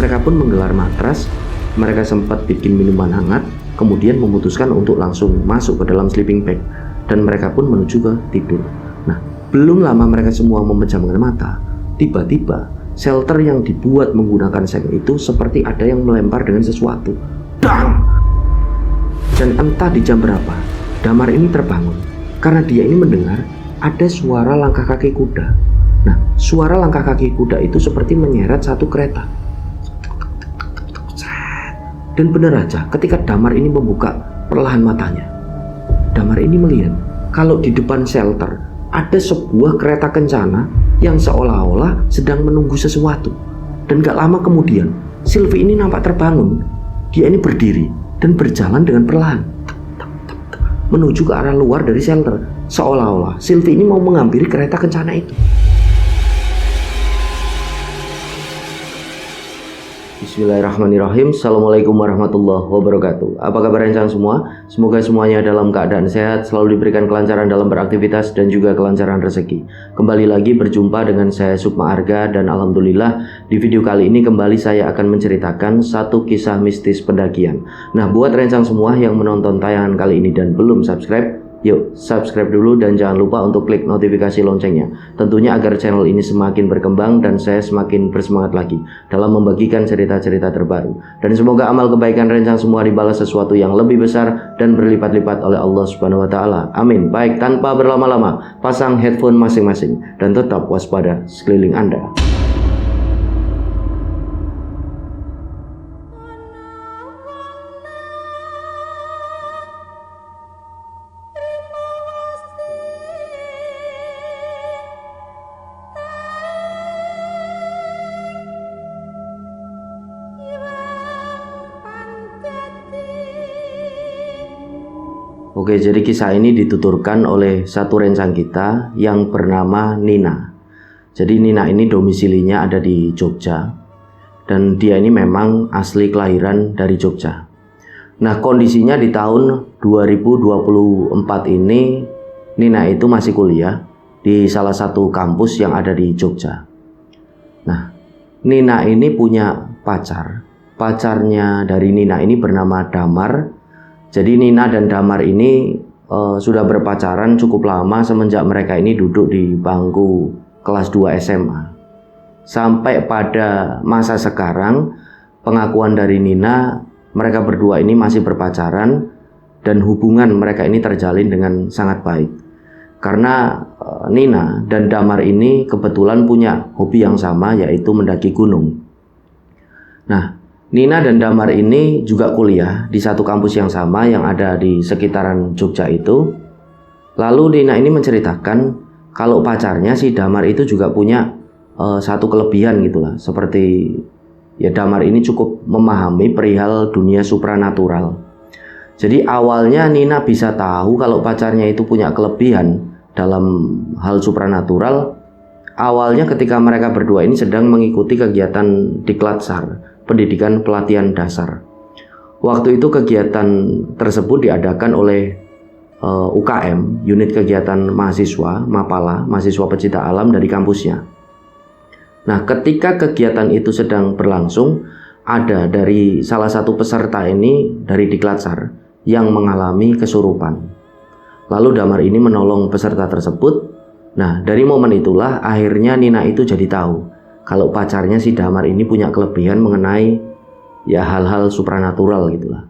mereka pun menggelar matras, mereka sempat bikin minuman hangat, kemudian memutuskan untuk langsung masuk ke dalam sleeping bag, dan mereka pun menuju ke tidur. Nah, belum lama mereka semua memejamkan mata, tiba-tiba shelter yang dibuat menggunakan seng itu seperti ada yang melempar dengan sesuatu. Dang! Dan entah di jam berapa, Damar ini terbangun karena dia ini mendengar ada suara langkah kaki kuda. Nah, suara langkah kaki kuda itu seperti menyeret satu kereta. Dan benar aja, ketika Damar ini membuka perlahan matanya, Damar ini melihat kalau di depan shelter ada sebuah kereta kencana yang seolah-olah sedang menunggu sesuatu. Dan gak lama kemudian, Sylvie ini nampak terbangun. Dia ini berdiri dan berjalan dengan perlahan menuju ke arah luar dari shelter, seolah-olah Sylvie ini mau menghampiri kereta kencana itu. Bismillahirrahmanirrahim. Assalamualaikum warahmatullahi wabarakatuh. Apa kabar rencang semua? Semoga semuanya dalam keadaan sehat, selalu diberikan kelancaran dalam beraktivitas dan juga kelancaran rezeki. Kembali lagi berjumpa dengan saya Sukma Arga, dan alhamdulillah di video kali ini kembali saya akan menceritakan satu kisah mistis pendakian. Nah, buat rencang semua yang menonton tayangan kali ini dan belum subscribe, yuk subscribe dulu dan jangan lupa untuk klik notifikasi loncengnya. Tentunya agar channel ini semakin berkembang dan saya semakin bersemangat lagi dalam membagikan cerita-cerita terbaru. Dan semoga amal kebaikan rencang semua dibalas sesuatu yang lebih besar dan berlipat-lipat oleh Allah Subhanahu wa taala. Amin. Baik, tanpa berlama-lama, pasang headphone masing-masing dan tetap waspada sekeliling Anda. Oke, jadi kisah ini dituturkan oleh satu rencang kita yang bernama Nina. Jadi Nina ini domisilinya ada di Jogja, dan dia ini memang asli kelahiran dari Jogja. Nah, kondisinya di tahun 2024 ini Nina itu masih kuliah di salah satu kampus yang ada di Jogja. Nah, Nina ini punya pacar. Pacarnya dari Nina ini bernama Damar. Jadi Nina dan Damar ini sudah berpacaran cukup lama semenjak mereka ini duduk di bangku kelas 2 SMA. Sampai pada masa sekarang, pengakuan dari Nina, mereka berdua ini masih berpacaran dan hubungan mereka ini terjalin dengan sangat baik. Karena Nina dan Damar ini kebetulan punya hobi yang sama, yaitu mendaki gunung. Nah, Nina dan Damar ini juga kuliah di satu kampus yang sama yang ada di sekitaran Jogja itu. Lalu Nina ini menceritakan kalau pacarnya si Damar itu juga punya satu kelebihan gitulah. Seperti ya, Damar ini cukup memahami perihal dunia supranatural. Jadi awalnya Nina bisa tahu kalau pacarnya itu punya kelebihan dalam hal supranatural. Awalnya ketika mereka berdua ini sedang mengikuti kegiatan Diklatsar, pendidikan pelatihan dasar. Waktu itu kegiatan tersebut diadakan oleh UKM, unit kegiatan mahasiswa Mapala, mahasiswa pecinta alam dari kampusnya. Nah, ketika kegiatan itu sedang berlangsung, ada dari salah satu peserta ini dari Diklatsar yang mengalami kesurupan. Lalu Damar ini menolong peserta tersebut. Nah, dari momen itulah akhirnya Nina itu jadi tahu kalau pacarnya si Damar ini punya kelebihan mengenai ya hal-hal supranatural gitulah.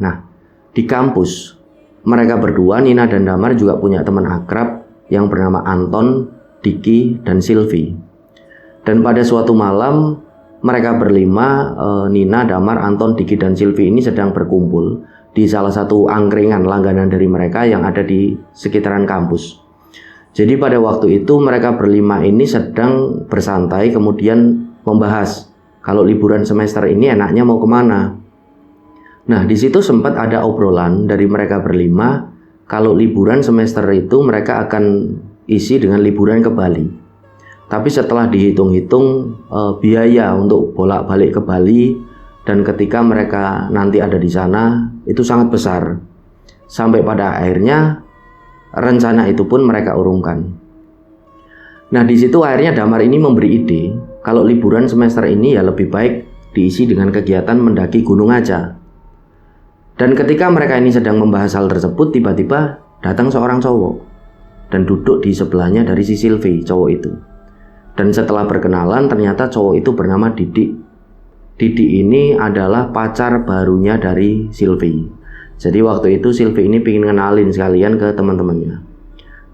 Nah, di kampus mereka berdua, Nina dan Damar juga punya teman akrab yang bernama Anton, Diki, dan Sylvie. Dan pada suatu malam mereka berlima, Nina, Damar, Anton, Diki, dan Sylvie ini sedang berkumpul di salah satu angkringan langganan dari mereka yang ada di sekitaran kampus. Jadi pada waktu itu mereka berlima ini sedang bersantai, kemudian membahas kalau liburan semester ini enaknya mau kemana. Nah, di situ sempat ada obrolan dari mereka berlima kalau liburan semester itu mereka akan isi dengan liburan ke Bali. Tapi setelah dihitung-hitung biaya untuk bolak-balik ke Bali dan ketika mereka nanti ada di sana itu sangat besar. Sampai pada akhirnya rencana itu pun mereka urungkan. Nah, di situ akhirnya Damar ini memberi ide kalau liburan semester ini ya lebih baik diisi dengan kegiatan mendaki gunung aja. Dan ketika mereka ini sedang membahas hal tersebut, tiba-tiba datang seorang cowok dan duduk di sebelahnya dari si Sylvie, cowok itu. Dan setelah berkenalan, ternyata cowok itu bernama Didik. Didik ini adalah pacar barunya dari Sylvie. Jadi waktu itu Sylvie ini pengen kenalin sekalian ke teman-temannya.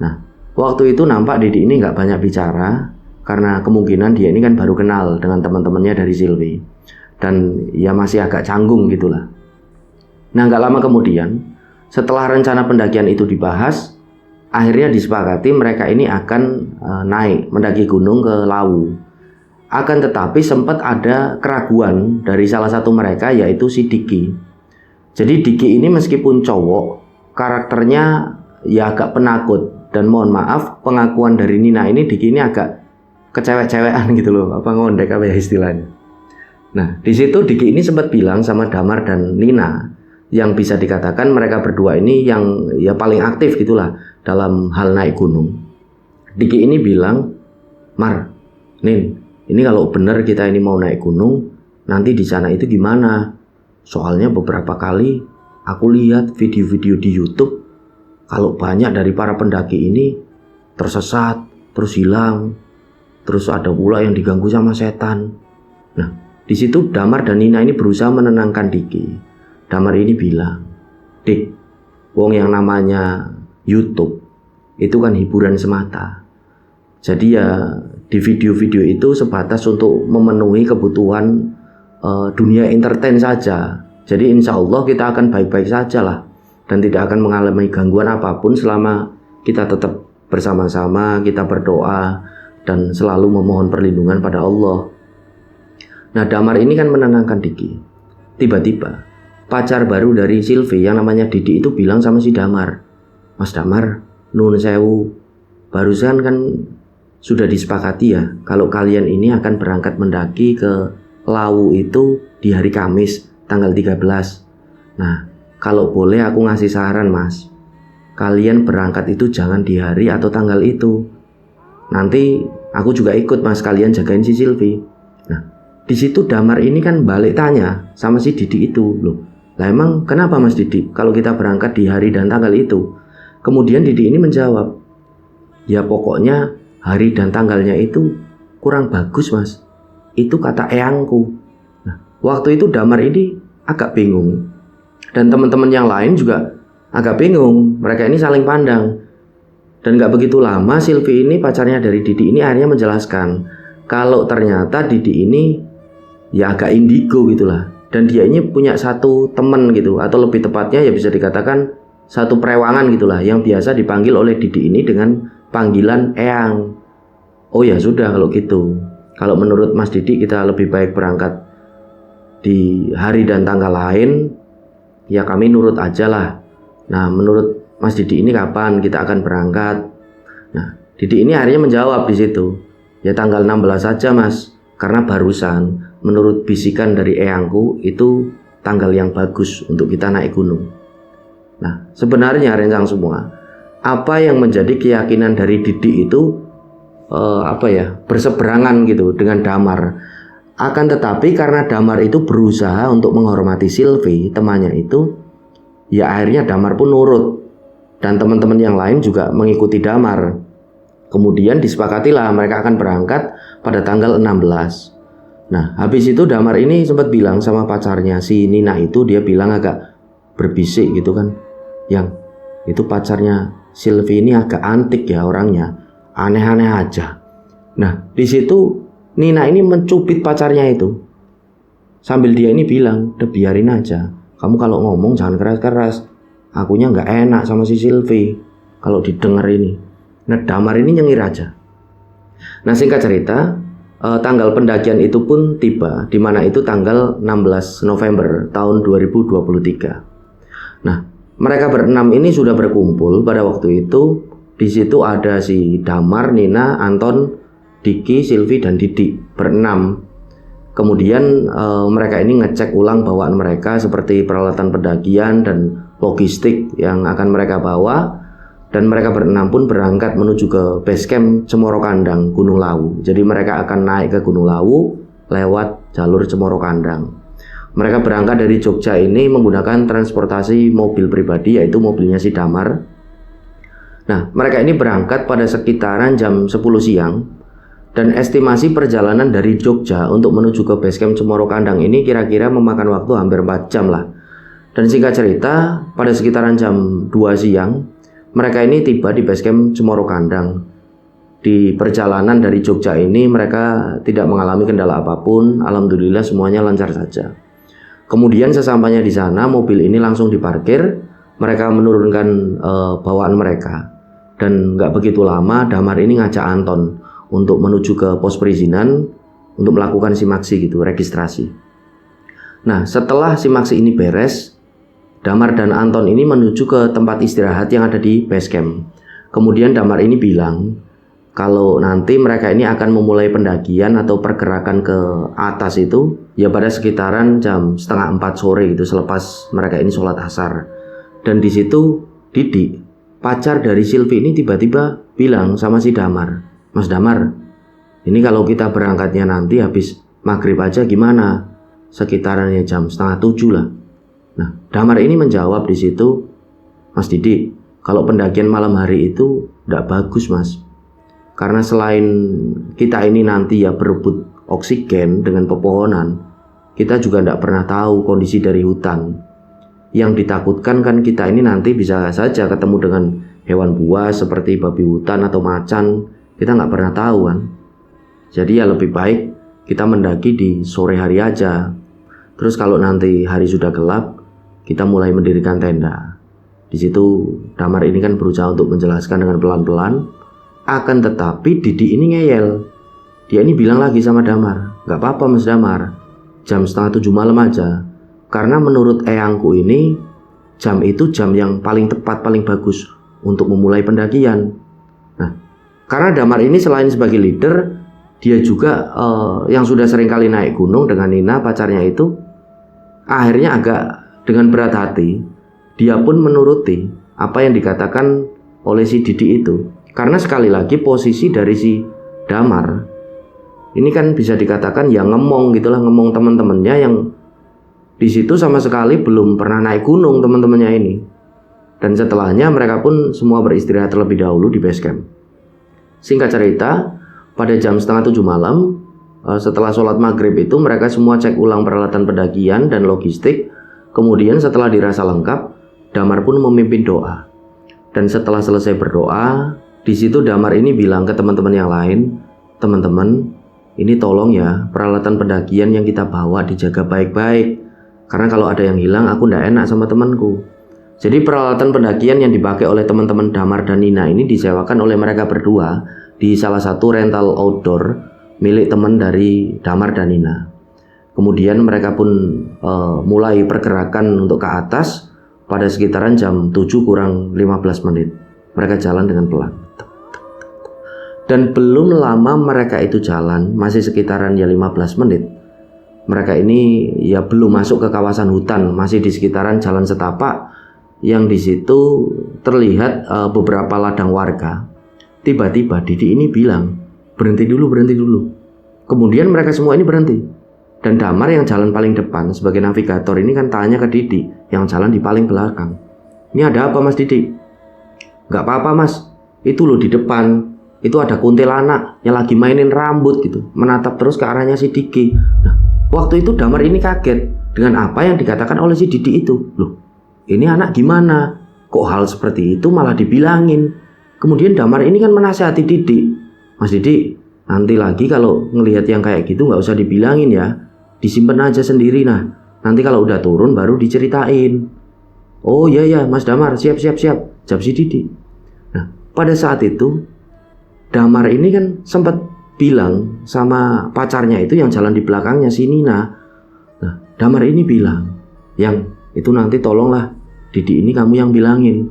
Nah, waktu itu nampak Didik ini nggak banyak bicara, karena kemungkinan dia ini kan baru kenal dengan teman-temannya dari Sylvie. Dan ya masih agak canggung gitulah. Nah, nggak lama kemudian, setelah rencana pendakian itu dibahas, akhirnya disepakati mereka ini akan naik mendaki gunung ke Lawu. Akan tetapi sempat ada keraguan dari salah satu mereka, yaitu si Diki. Jadi Diki ini meskipun cowok, karakternya ya agak penakut. Dan mohon maaf, pengakuan dari Nina ini, Diki ini agak kecewek-cewekan gitu loh, apa ngondek apa ya istilahnya. Nah, di situ Diki ini sempat bilang sama Damar dan Nina, yang bisa dikatakan mereka berdua ini yang ya paling aktif gitulah dalam hal naik gunung. Diki ini bilang, Mar, Nin, ini kalau benar kita ini mau naik gunung, nanti di sana itu gimana? Soalnya beberapa kali aku lihat video-video di YouTube, kalau banyak dari para pendaki ini tersesat, terus hilang, terus ada pula yang diganggu sama setan. Nah, di situ Damar dan Nina ini berusaha menenangkan Diki. Damar ini bilang, Dik, wong yang namanya YouTube itu kan hiburan semata. Jadi ya di video-video itu sebatas untuk memenuhi kebutuhan dunia entertain saja. Jadi insya Allah kita akan baik-baik saja lah, dan tidak akan mengalami gangguan apapun selama kita tetap bersama-sama, kita berdoa dan selalu memohon perlindungan pada Allah. Nah, Damar ini kan menenangkan Diki. Tiba-tiba pacar baru dari Sylvie yang namanya Didi itu bilang sama si Damar, Mas Damar, nun sewu, barusan kan sudah disepakati ya kalau kalian ini akan berangkat mendaki ke Lawu itu di hari Kamis tanggal 13. Nah, kalau boleh aku ngasih saran Mas, kalian berangkat itu jangan di hari atau tanggal itu. Nanti aku juga ikut Mas, kalian jagain si Sylvie. Nah, di situ Damar ini kan balik tanya sama si Didi itu, loh, lah emang kenapa Mas Didi kalau kita berangkat di hari dan tanggal itu? Kemudian Didi ini menjawab, ya pokoknya hari dan tanggalnya itu kurang bagus Mas, itu kata eyangku. Nah, waktu itu Damar ini agak bingung, dan teman-teman yang lain juga agak bingung. Mereka ini saling pandang. Dan gak begitu lama Sylvie ini, pacarnya dari Didi ini, akhirnya menjelaskan kalau ternyata Didi ini ya agak indigo gitulah. Dan dia ini punya satu teman gitu, atau lebih tepatnya ya bisa dikatakan satu perewangan gitulah, yang biasa dipanggil oleh Didi ini dengan panggilan Eyang. Oh ya sudah kalau gitu, kalau menurut Mas Didi kita lebih baik berangkat di hari dan tanggal lain, ya kami nurut aja lah. Nah, menurut Mas Didi ini kapan kita akan berangkat? Nah, Didi ini akhirnya menjawab di situ, ya tanggal 16 saja Mas, karena barusan menurut bisikan dari eyangku itu tanggal yang bagus untuk kita naik gunung. Nah, sebenarnya rencang semua, apa yang menjadi keyakinan dari Didi itu berseberangan gitu dengan Damar. Akan tetapi karena Damar itu berusaha untuk menghormati Sylvie, temannya itu, ya akhirnya Damar pun nurut, dan teman-teman yang lain juga mengikuti Damar. Kemudian disepakatilah mereka akan berangkat pada tanggal 16. Nah, habis itu Damar ini sempat bilang sama pacarnya si Nina itu, dia bilang agak berbisik gitu kan, yang itu pacarnya Sylvie ini agak antik ya orangnya, aneh-aneh aja. Nah, di situ Nina ini mencubit pacarnya itu, sambil dia ini bilang, udah biarin aja, kamu kalau ngomong jangan keras-keras, akunya nggak enak sama si Sylvie kalau didengar ini. Nah, Damar ini nyengir aja. Nah, singkat cerita, tanggal pendakian itu pun tiba, di mana itu tanggal 16 November tahun 2023. Nah, mereka berenam ini sudah berkumpul pada waktu itu. Di situ ada si Damar, Nina, Anton, Diki, Sylvie, dan Didi, berenam. Kemudian mereka ini ngecek ulang bawaan mereka seperti peralatan pendakian dan logistik yang akan mereka bawa. Dan mereka berenam pun berangkat menuju ke base camp Cemoro Kandang, Gunung Lawu. Jadi mereka akan naik ke Gunung Lawu, lewat jalur Cemoro Kandang. Mereka berangkat dari Jogja ini menggunakan transportasi mobil pribadi, yaitu mobilnya si Damar. Nah, mereka ini berangkat pada sekitaran jam 10 siang, dan estimasi perjalanan dari Jogja untuk menuju ke basecamp Cemoro Kandang ini kira-kira memakan waktu hampir 4 jam lah. Dan singkat cerita, pada sekitaran jam 2 siang, mereka ini tiba di basecamp Cemoro Kandang. Di perjalanan dari Jogja ini mereka tidak mengalami kendala apapun, alhamdulillah semuanya lancar saja. Kemudian sesampainya di sana, mobil ini langsung diparkir, mereka menurunkan bawaan mereka. Dan nggak begitu lama, Damar ini ngajak Anton untuk menuju ke pos perizinan untuk melakukan simaksi gitu, registrasi. Nah, setelah simaksi ini beres, Damar dan Anton ini menuju ke tempat istirahat yang ada di basecamp. Kemudian Damar ini bilang kalau nanti mereka ini akan memulai pendakian atau pergerakan ke atas itu ya pada sekitaran jam 3:30 sore gitu, selepas mereka ini sholat asar. Dan di situ Didi, pacar dari Silvi ini tiba-tiba bilang sama si Damar, "Mas Damar, ini kalau kita berangkatnya nanti habis maghrib aja gimana? Sekitarannya jam 6:30 lah." Nah, Damar ini menjawab di situ, "Mas Didi, kalau pendakian malam hari itu tidak bagus mas. Karena selain kita ini nanti ya berebut oksigen dengan pepohonan, kita juga tidak pernah tahu kondisi dari hutan. Yang ditakutkan kan kita ini nanti bisa saja ketemu dengan hewan buas seperti babi hutan atau macan. Kita nggak pernah tahu kan. Jadi ya lebih baik kita mendaki di sore hari aja. Terus kalau nanti hari sudah gelap, kita mulai mendirikan tenda." Di situ Damar ini kan berusaha untuk menjelaskan dengan pelan-pelan. Akan tetapi Didi ini ngeyel. Dia ini bilang lagi sama Damar, "Nggak apa-apa Mas Damar, jam 6:30 malam aja. Karena menurut eyangku ini jam itu jam yang paling tepat, paling bagus untuk memulai pendakian." Nah, karena Damar ini selain sebagai leader, dia juga yang sudah sering kali naik gunung dengan Nina pacarnya itu, akhirnya agak dengan berat hati dia pun menuruti apa yang dikatakan oleh si Didi itu. Karena sekali lagi posisi dari si Damar ini kan bisa dikatakan ya ngemong gitulah, ngemong teman-temannya yang di situ sama sekali belum pernah naik gunung teman-temannya ini. Dan setelahnya mereka pun semua beristirahat terlebih dahulu di basecamp. Singkat cerita, pada jam 6:30 malam, setelah sholat maghrib itu mereka semua cek ulang peralatan pendakian dan logistik. Kemudian setelah dirasa lengkap, Damar pun memimpin doa. Dan setelah selesai berdoa, di situ Damar ini bilang ke teman-teman yang lain, "Teman-teman, ini tolong ya peralatan pendakian yang kita bawa dijaga baik-baik. Karena kalau ada yang hilang aku ndak enak sama temanku." Jadi peralatan pendakian yang dipakai oleh teman-teman Damar dan Nina ini disewakan oleh mereka berdua di salah satu rental outdoor milik teman dari Damar dan Nina. Kemudian mereka pun mulai pergerakan untuk ke atas pada sekitaran jam 7 kurang 15 menit. Mereka jalan dengan pelan. Dan belum lama mereka itu jalan, masih sekitaran ya 15 menit. Mereka ini ya belum masuk ke kawasan hutan, masih di sekitaran jalan setapak yang di situ terlihat beberapa ladang warga. Tiba-tiba Didi ini bilang, "Berhenti dulu, berhenti dulu." Kemudian mereka semua ini berhenti. Dan Damar yang jalan paling depan sebagai navigator ini kan tanya ke Didi yang jalan di paling belakang, "Ini ada apa Mas Didi?" "Nggak apa-apa Mas, itu loh di depan, itu ada kuntilanak yang lagi mainin rambut gitu, menatap terus ke arahnya si Diki." Nah, waktu itu Damar ini kaget dengan apa yang dikatakan oleh si Didi itu. Loh, ini anak gimana? Kok hal seperti itu malah dibilangin? Kemudian Damar ini kan menasihati Didi, "Mas Didi, nanti lagi kalau ngelihat yang kayak gitu nggak usah dibilangin ya. Disimpan aja sendiri, nah nanti kalau udah turun baru diceritain." "Oh iya ya Mas Damar, siap, jawab si Didi. Nah pada saat itu Damar ini kan sempat bilang sama pacarnya itu yang jalan di belakangnya si Nina. Nah Damar ini bilang, "Yang itu nanti tolonglah Didi ini kamu yang bilangin.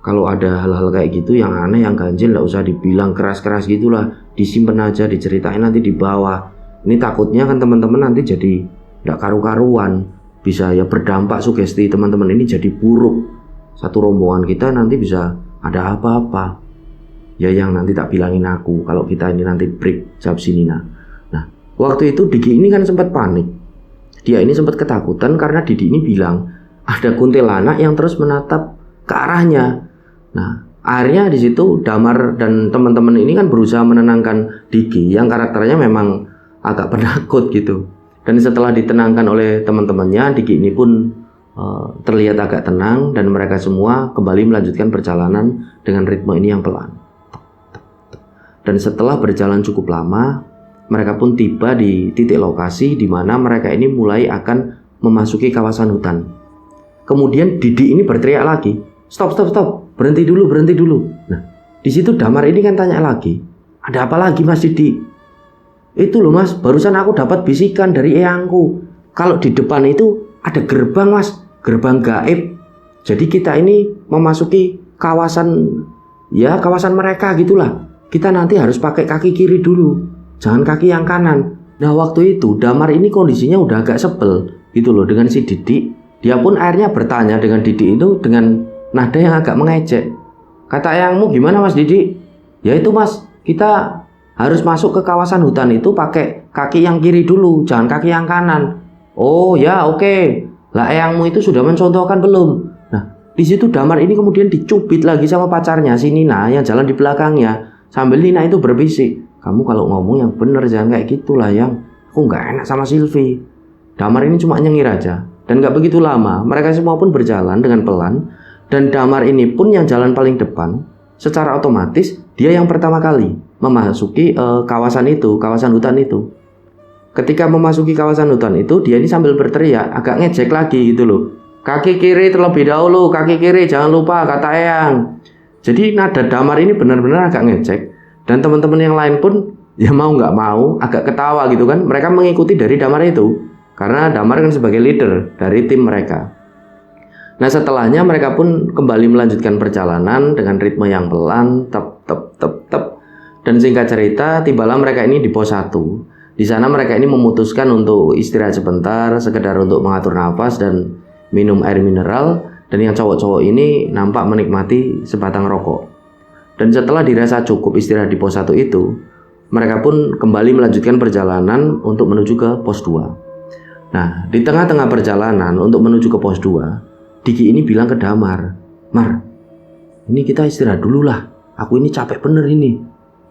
Kalau ada hal-hal kayak gitu yang aneh, yang ganjil, nggak usah dibilang keras-keras gitulah, disimpan aja, diceritain nanti di bawah. Ini takutnya kan teman-teman nanti jadi nggak karu-karuan, bisa ya berdampak sugesti teman-teman ini jadi buruk. Satu rombongan kita nanti bisa ada apa-apa. Ya yang nanti tak bilangin aku kalau kita ini nanti break," jawab si Nina. Nah Waktu itu Diki ini kan sempat panik. Dia ini sempat ketakutan karena Didi ini bilang ada kuntilanak yang terus menatap ke arahnya. Nah, akhirnya di situ Damar dan teman-teman ini kan berusaha menenangkan Diki yang karakternya memang agak penakut gitu. Dan setelah ditenangkan oleh teman-temannya, Diki ini pun terlihat agak tenang dan mereka semua kembali melanjutkan perjalanan dengan ritme ini yang pelan. Dan setelah berjalan cukup lama, mereka pun tiba di titik lokasi di mana mereka ini mulai akan memasuki kawasan hutan. Kemudian Didi ini berteriak lagi, stop, berhenti dulu. Nah, di situ Damar ini kan tanya lagi, ada apa lagi Mas Didi? Itu loh Mas, barusan aku dapat bisikan dari eyangku. Kalau di depan itu ada gerbang Mas, gerbang gaib. Jadi kita ini memasuki kawasan mereka gitulah. Kita nanti harus pakai kaki kiri dulu, jangan kaki yang kanan. Nah waktu itu Damar ini kondisinya udah agak sebel gitu loh dengan si Didi. Dia pun akhirnya bertanya dengan Didi itu dengan nada yang agak mengejek. Kata eyangmu gimana Mas Didi? Ya itu Mas, kita harus masuk ke kawasan hutan itu pakai kaki yang kiri dulu, jangan kaki yang kanan. Oh ya oke. Lah eyangmu itu sudah mencontohkan belum? Nah di situ Damar ini kemudian dicubit lagi sama pacarnya si Nina yang jalan di belakangnya. Sambil Nina itu berbisik, kamu kalau ngomong yang bener jangan kayak gitulah yang, aku nggak enak sama Sylvie. Damar ini cuma nyengir aja. Dan nggak begitu lama, mereka semua pun berjalan dengan pelan. Dan Damar ini pun yang jalan paling depan. Secara otomatis dia yang pertama kali memasuki kawasan hutan itu. Ketika memasuki kawasan hutan itu, dia ini sambil berteriak, agak ngejek lagi gitu loh. Kaki kiri terlebih dahulu, kaki kiri jangan lupa, kata eyang. Jadi nada Damar ini benar-benar agak ngecek. Dan teman-teman yang lain pun ya mau nggak mau agak ketawa gitu kan. Mereka mengikuti dari Damar itu. Karena Damar kan sebagai leader dari tim mereka. Nah setelahnya mereka pun kembali melanjutkan perjalanan dengan ritme yang pelan. Tep. Dan singkat cerita tibalah mereka ini di pos 1. Di sana mereka ini memutuskan untuk istirahat sebentar. Sekedar untuk mengatur nafas dan minum air mineral. Dan yang cowok-cowok ini nampak menikmati sebatang rokok. Dan setelah dirasa cukup istirahat di pos 1 itu, mereka pun kembali melanjutkan perjalanan untuk menuju ke pos 2. Nah, di tengah-tengah perjalanan untuk menuju ke pos 2, Diki ini bilang ke Damar, Mar, ini kita istirahat dulu lah, aku ini capek bener ini.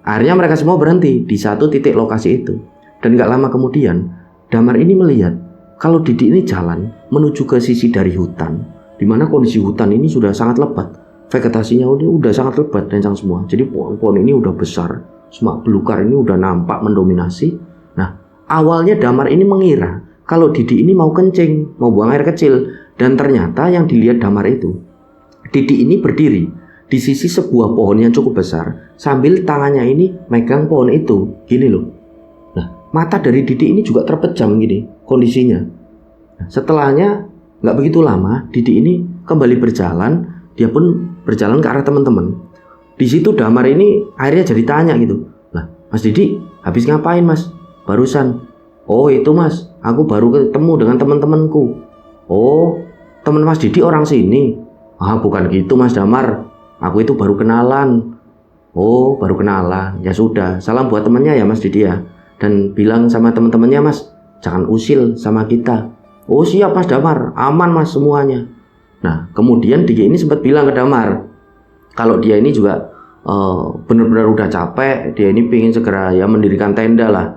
Akhirnya mereka semua berhenti di satu titik lokasi itu. Dan gak lama kemudian, Damar ini melihat kalau Didi ini jalan menuju ke sisi dari hutan, di mana kondisi hutan ini sudah sangat lebat, vegetasinya ini udah sangat lebat rencang semua. Jadi pohon-pohon ini udah besar, semak belukar ini udah nampak mendominasi. Nah, awalnya Damar ini mengira kalau Didi ini mau kencing, mau buang air kecil, dan ternyata yang dilihat Damar itu, Didi ini berdiri di sisi sebuah pohon yang cukup besar, sambil tangannya ini megang pohon itu, gini loh. Nah, mata dari Didi ini juga terpejam gini kondisinya. Nah, setelahnya nggak begitu lama, Didi ini kembali berjalan. Dia pun berjalan ke arah teman-teman. Di situ Damar ini akhirnya jadi tanya gitu, lah Mas Didi habis ngapain Mas? Barusan. Oh itu Mas, aku baru ketemu dengan teman-temanku. Oh, teman Mas Didi orang sini? Ah bukan gitu Mas Damar, aku itu baru kenalan. Oh baru kenalan, ya sudah, salam buat temannya ya Mas Didi ya. Dan bilang sama teman-temannya Mas, jangan usil sama kita. Oh siap Mas Damar, aman Mas semuanya. Nah kemudian Diki ini sempat bilang ke Damar kalau dia ini juga benar-benar udah capek, dia ini pengen segera ya mendirikan tenda lah.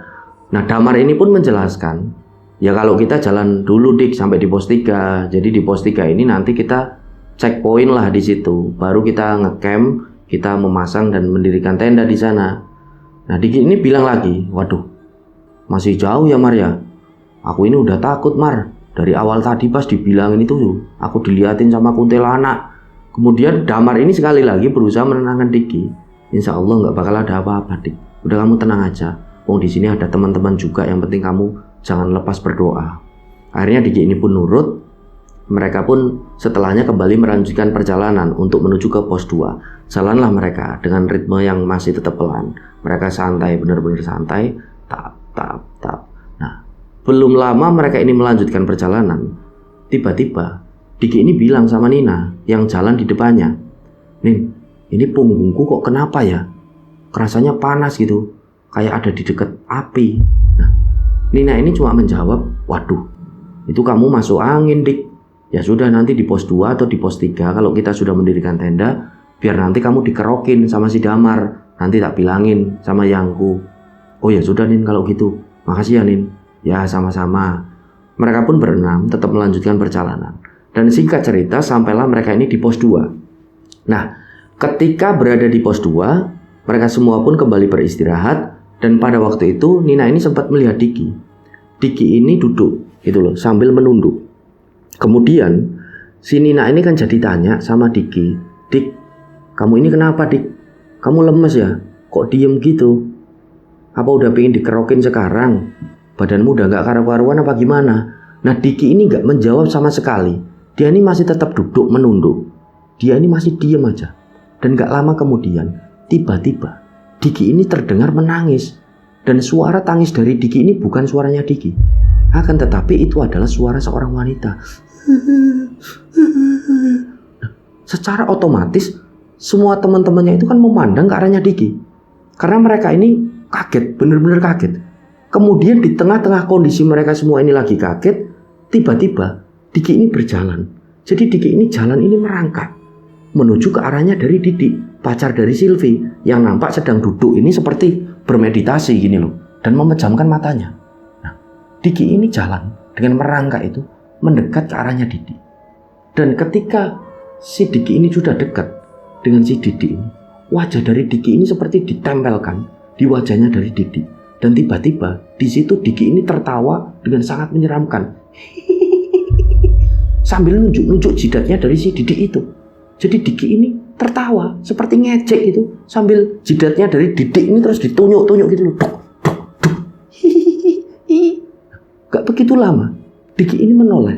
Nah Damar ini pun menjelaskan, ya kalau kita jalan dulu Dik sampai di pos 3. Jadi di pos 3 ini nanti kita checkpoint lah di situ, baru kita ngecamp, kita memasang dan mendirikan tenda di sana. Nah Diki ini bilang lagi, waduh masih jauh ya Mar ya. Aku ini udah takut Mar. Dari awal tadi pas dibilangin itu aku diliatin sama kuntilanak. Kemudian Damar ini sekali lagi berusaha menenangkan Diki. Insya Allah nggak bakal ada apa-apa Dik. Udah kamu tenang aja. Wong di sini ada teman-teman juga, yang penting kamu jangan lepas berdoa. Akhirnya Diki ini pun nurut. Mereka pun setelahnya kembali melanjutkan perjalanan untuk menuju ke pos 2. Jalanlah mereka dengan ritme yang masih tetap pelan. Mereka santai, benar-benar santai. Tap. Nah, belum lama mereka ini melanjutkan perjalanan. Tiba-tiba Diki ini bilang sama Nina yang jalan di depannya, Nin, ini punggungku kok kenapa ya? Kerasanya panas gitu, kayak ada di dekat api. Nah, Nina ini cuma menjawab, waduh, itu kamu masuk angin, Dik. Ya sudah, nanti di pos 2 atau di pos 3 kalau kita sudah mendirikan tenda, biar nanti kamu dikerokin sama si Damar. Nanti tak bilangin sama Yangku. Oh ya sudah Nin kalau gitu. Makasih ya Nin. Ya sama-sama. Mereka pun berenam tetap melanjutkan perjalanan. Dan singkat cerita sampailah mereka ini di pos 2. Nah, ketika berada di pos 2, mereka semua pun kembali beristirahat. Dan pada waktu itu Nina ini sempat melihat Diki. Diki ini duduk gitu loh, sambil menunduk. Kemudian si Nina ini kan jadi tanya sama Diki, Dik, kamu ini kenapa Dik? Kamu lemes ya? Kok diem gitu? Apa udah pengen dikerokin sekarang? Badanmu udah gak karu-karuan apa gimana? Nah Diki ini gak menjawab sama sekali. Dia ini masih tetap duduk menunduk. Dia ini masih diem aja. Dan gak lama kemudian, tiba-tiba Diki ini terdengar menangis. Dan suara tangis dari Diki ini bukan suaranya Diki. Akan tetapi itu adalah suara seorang wanita. Nah, secara otomatis semua teman-temannya itu kan memandang ke arahnya Diki. Karena mereka ini kaget, benar-benar kaget. Kemudian di tengah-tengah kondisi mereka semua ini lagi kaget, tiba-tiba Diki ini berjalan. Jadi Diki ini jalan ini merangkak menuju ke arahnya dari Didi, pacar dari Silvi, yang nampak sedang duduk ini seperti bermeditasi gini loh, dan memejamkan matanya. Nah, Diki ini jalan dengan merangkak itu mendekat ke arahnya Didi. Dan ketika si Diki ini sudah dekat dengan si Didi ini, wajah dari Diki ini seperti ditempelkan di wajahnya dari Didi. Dan tiba-tiba di situ Diki ini tertawa dengan sangat menyeramkan. Sambil nunjuk-nunjuk jidatnya dari si Didi itu. Jadi Diki ini tertawa seperti ngejek gitu, sambil jidatnya dari Didi ini terus ditunjuk-tunjuk gitu loh. Duk, duk, duk. Gak begitu lama Diki ini menoleh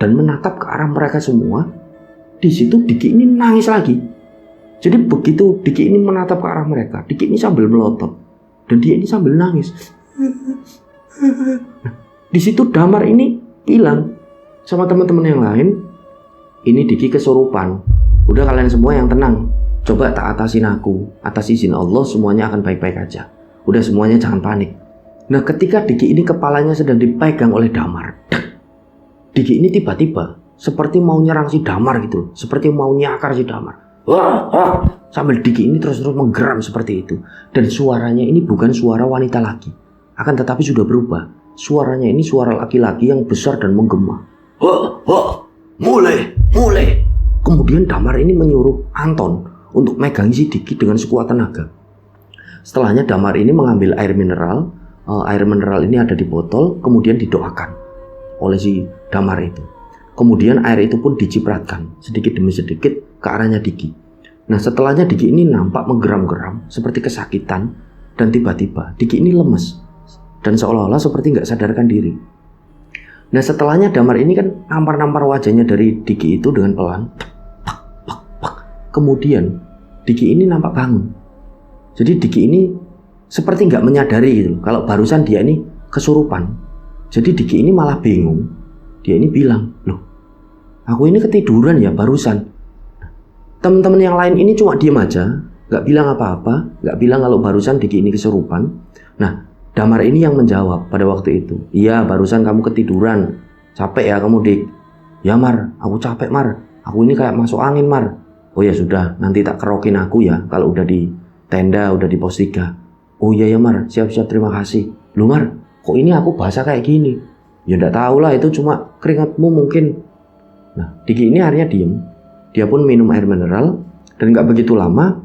dan menatap ke arah mereka semua. Di situ Diki ini nangis lagi. Jadi begitu Diki ini menatap ke arah mereka, Diki ini sambil melotot dan dia ini sambil nangis. Nah, di situ Damar ini bilang sama teman-teman yang lain, ini Diki kesurupan. Udah kalian semua yang tenang. Coba tak atasin aku. Atas izin Allah semuanya akan baik-baik aja. Udah semuanya jangan panik. Nah ketika Diki ini kepalanya sedang dipegang oleh Damar, Diki ini tiba-tiba seperti mau nyerang si Damar gitu, seperti mau nyakar si Damar. Wah, wah. Sambil Diki ini terus-terus menggeram seperti itu. Dan suaranya ini bukan suara wanita lagi, akan tetapi sudah berubah. Suaranya ini suara laki-laki yang besar dan menggema. Wah, wah. Mulai. Kemudian Damar ini menyuruh Anton untuk megang si Diki dengan sekuat tenaga. Setelahnya Damar ini mengambil air mineral. Air mineral ini ada di botol, kemudian didoakan oleh si Damar itu. Kemudian air itu pun dicipratkan sedikit demi sedikit ke arahnya Diki. Nah setelahnya Diki ini nampak menggeram-geram seperti kesakitan. Dan tiba-tiba Diki ini lemes dan seolah-olah seperti gak sadarkan diri. Nah setelahnya Damar ini kan nampar-nampar wajahnya dari Diki itu dengan pelan. Kemudian Diki ini nampak bangun. Jadi Diki ini seperti nggak menyadari gitu kalau barusan dia ini kesurupan. Jadi Diki ini malah bingung. Dia ini bilang, loh aku ini ketiduran ya barusan. Teman-teman yang lain ini cuma diem aja, nggak bilang apa-apa, nggak bilang kalau barusan Diki ini kesurupan. Nah Damar ini yang menjawab pada waktu itu, iya barusan kamu ketiduran, capek ya kamu Dik. Ya Mar, aku capek Mar, aku ini kayak masuk angin Mar. Oh ya sudah, nanti tak kerokin aku ya kalau udah di tenda, udah di pos 3. Oh iya ya Mar, siap-siap terima kasih. Lu Mar, kok ini aku basah kayak gini? Ya enggak tahu lah, itu cuma keringatmu mungkin. Nah, Diki ini akhirnya diem. Dia pun minum air mineral dan enggak begitu lama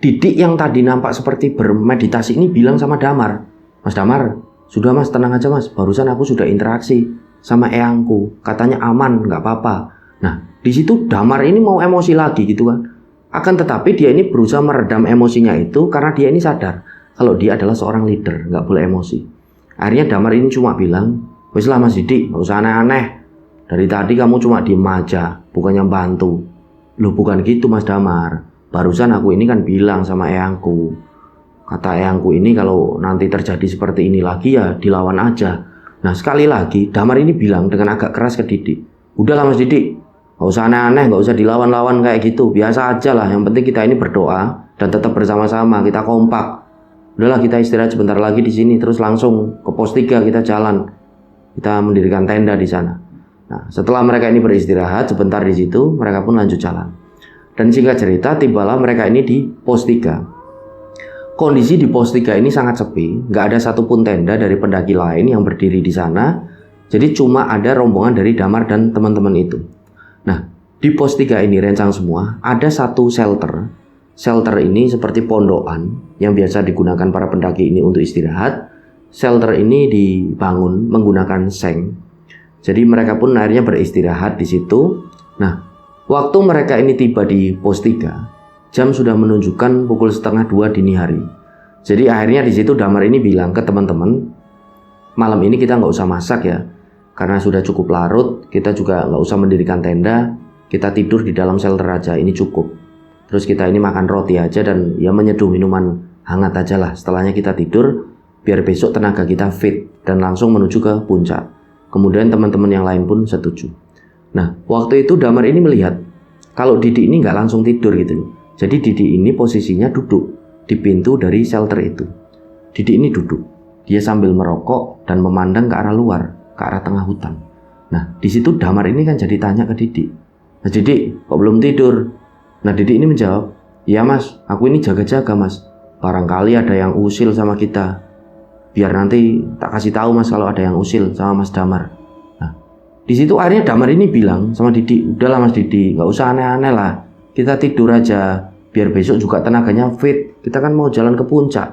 Didik yang tadi nampak seperti bermeditasi ini bilang sama Damar, Mas Damar, sudah Mas tenang aja Mas, barusan aku sudah interaksi sama eyangku, katanya aman, nggak apa-apa. Nah, di situ Damar ini mau emosi lagi gitu kan. Akan tetapi dia ini berusaha meredam emosinya itu karena dia ini sadar kalau dia adalah seorang leader, nggak boleh emosi. Akhirnya Damar ini cuma bilang, wes lah Mas Didik, nggak usah aneh-aneh. Dari tadi kamu cuma diem aja, bukannya bantu. Loh bukan gitu Mas Damar. Barusan aku ini kan bilang sama eyangku. Kata eyangku ini kalau nanti terjadi seperti ini lagi ya dilawan aja. Nah sekali lagi Damar ini bilang dengan agak keras ke Didik, udahlah Mas Didik, gak usah aneh-aneh, gak usah dilawan-lawan kayak gitu, biasa aja lah, yang penting kita ini berdoa dan tetap bersama-sama, kita kompak. udahlah kita istirahat sebentar lagi di sini, terus langsung ke pos 3 kita jalan, kita mendirikan tenda di sana. Nah, setelah mereka ini beristirahat sebentar di situ, mereka pun lanjut jalan. Dan singkat cerita, tibalah mereka ini di pos 3. Kondisi di pos 3 ini sangat sepi, nggak ada satupun tenda dari pendaki lain yang berdiri di sana. Jadi cuma ada rombongan dari Damar dan teman-teman itu. Nah, di pos 3 ini rencang semua, ada satu shelter. Shelter ini seperti pondokan yang biasa digunakan para pendaki ini untuk istirahat. Shelter ini dibangun menggunakan seng. Jadi mereka pun akhirnya beristirahat di situ. Nah, waktu mereka ini tiba di pos 3, jam sudah menunjukkan pukul 1:30 dini hari. Jadi akhirnya di situ Damar ini bilang ke teman-teman, malam ini kita nggak usah masak ya, karena sudah cukup larut. Kita juga nggak usah mendirikan tenda, kita tidur di dalam shelter aja, ini cukup. Terus kita ini makan roti aja dan ya menyeduh minuman hangat aja lah. Setelahnya kita tidur, biar besok tenaga kita fit dan langsung menuju ke puncak. Kemudian teman-teman yang lain pun setuju. Nah, waktu itu Damar ini melihat kalau Didi ini nggak langsung tidur gitu. Jadi Didi ini posisinya duduk di pintu dari shelter itu. Didi ini duduk, dia sambil merokok dan memandang ke arah luar, ke arah tengah hutan. Nah, di situ Damar ini kan jadi tanya ke Didi, "Mas Didi, kok belum tidur?" Nah, Didi ini menjawab, "Iya mas, aku ini jaga-jaga mas. Barangkali ada yang usil sama kita. Biar nanti tak kasih tahu mas kalau ada yang usil sama Mas Damar." Nah, di situ akhirnya Damar ini bilang sama Didi, "Udahlah Mas Didi, nggak usah aneh-aneh lah. Kita tidur aja, biar besok juga tenaganya fit. Kita kan mau jalan ke puncak."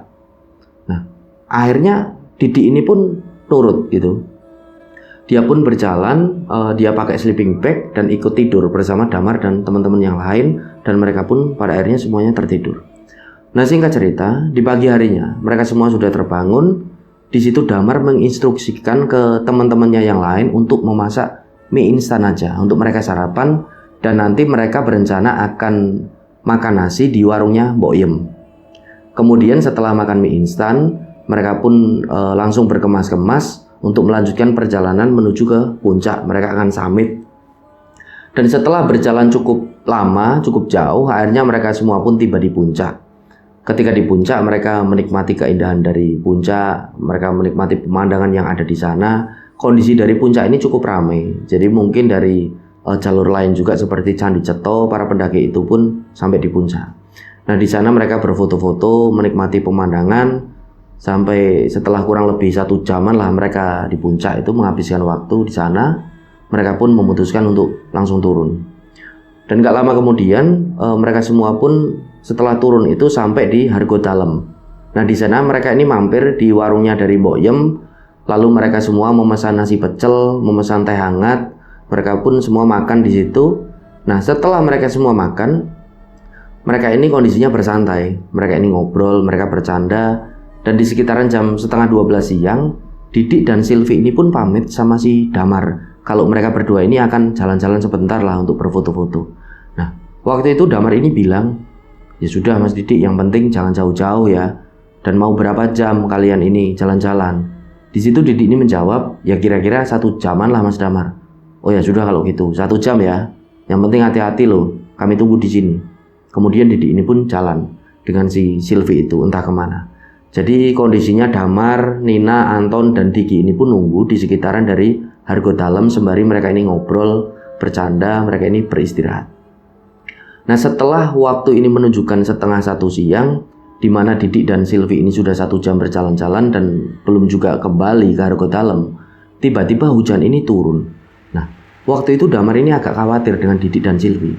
Nah, akhirnya Didi ini pun nurut gitu. Dia pun berjalan, dia pakai sleeping bag dan ikut tidur bersama Damar dan teman-teman yang lain, dan mereka pun pada akhirnya semuanya tertidur. Nah, singkat cerita, di pagi harinya mereka semua sudah terbangun. Di situ Damar menginstruksikan ke teman-temannya yang lain untuk memasak mie instan aja untuk mereka sarapan, dan nanti mereka berencana akan makan nasi di warungnya Mbok Yem. Kemudian setelah makan mie instan, mereka pun langsung berkemas-kemas untuk melanjutkan perjalanan menuju ke puncak. Mereka akan summit. Dan setelah berjalan cukup lama, cukup jauh, akhirnya mereka semua pun tiba di puncak. Ketika di puncak, mereka menikmati keindahan dari puncak, mereka menikmati pemandangan yang ada di sana. Kondisi dari puncak ini cukup ramai, jadi mungkin dari jalur lain juga seperti Candi Ceto, para pendaki itu pun sampai di puncak. Nah, di sana mereka berfoto-foto, menikmati pemandangan, sampai setelah kurang lebih 1 jaman lah mereka di puncak itu menghabiskan waktu di sana. Mereka pun memutuskan untuk langsung turun. Dan gak lama kemudian mereka semua pun setelah turun itu sampai di Hargodalem. Nah, di sana mereka ini mampir di warungnya dari Mbok Yem. Lalu mereka semua memesan nasi pecel, memesan teh hangat. Mereka pun semua makan di situ. Nah, setelah mereka semua makan, mereka ini kondisinya bersantai. Mereka ini ngobrol, mereka bercanda. Dan di sekitaran jam 11:30 siang, Didik dan Silvi ini pun pamit sama si Damar kalau mereka berdua ini akan jalan-jalan sebentar lah untuk berfoto-foto. Nah, waktu itu Damar ini bilang, "Ya sudah Mas Didik, yang penting jangan jauh-jauh ya. Dan mau berapa jam kalian ini jalan-jalan?" Di situ Didik ini menjawab, "Ya kira-kira 1 jaman lah Mas Damar." "Oh ya sudah kalau gitu, 1 jam ya. Yang penting hati-hati loh, kami tunggu di sini." Kemudian Didik ini pun jalan dengan si Silvi itu entah kemana. Jadi kondisinya Damar, Nina, Anton, dan Diki ini pun nunggu di sekitaran dari Hargodalem sembari mereka ini ngobrol, bercanda, mereka ini beristirahat. Nah, setelah waktu ini menunjukkan 1:30 siang, di mana Didik dan Silvi ini sudah 1 jam berjalan-jalan dan belum juga kembali ke Hargodalem, tiba-tiba hujan ini turun. Nah, waktu itu Damar ini agak khawatir dengan Didik dan Silvi.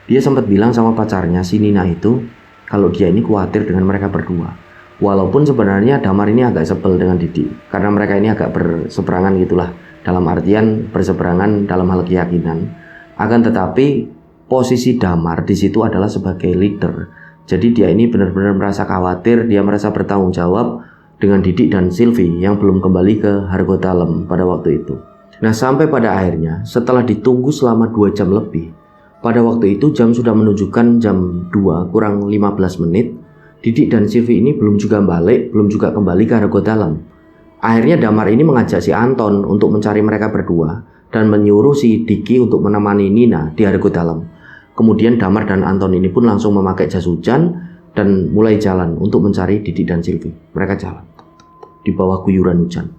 Dia sempat bilang sama pacarnya si Nina itu kalau dia ini khawatir dengan mereka berdua. Walaupun sebenarnya Damar ini agak sebel dengan Didik karena mereka ini agak berseberangan gitulah, dalam artian berseberangan dalam hal keyakinan. Akan tetapi posisi Damar di situ adalah sebagai leader. Jadi dia ini benar-benar merasa khawatir, dia merasa bertanggung jawab dengan Didik dan Silvi yang belum kembali ke Hargodalem pada waktu itu. Nah, sampai pada akhirnya setelah ditunggu selama 2 jam lebih, pada waktu itu jam sudah menunjukkan jam 2 kurang 15 menit. Didik dan Silvi ini belum juga balik, belum juga kembali ke Hargodalem. Akhirnya Damar ini mengajak si Anton untuk mencari mereka berdua dan menyuruh si Diki untuk menemani Nina di Hargodalem. Kemudian Damar dan Anton ini pun langsung memakai jas hujan dan mulai jalan untuk mencari Didik dan Silvi. Mereka jalan di bawah guyuran hujan.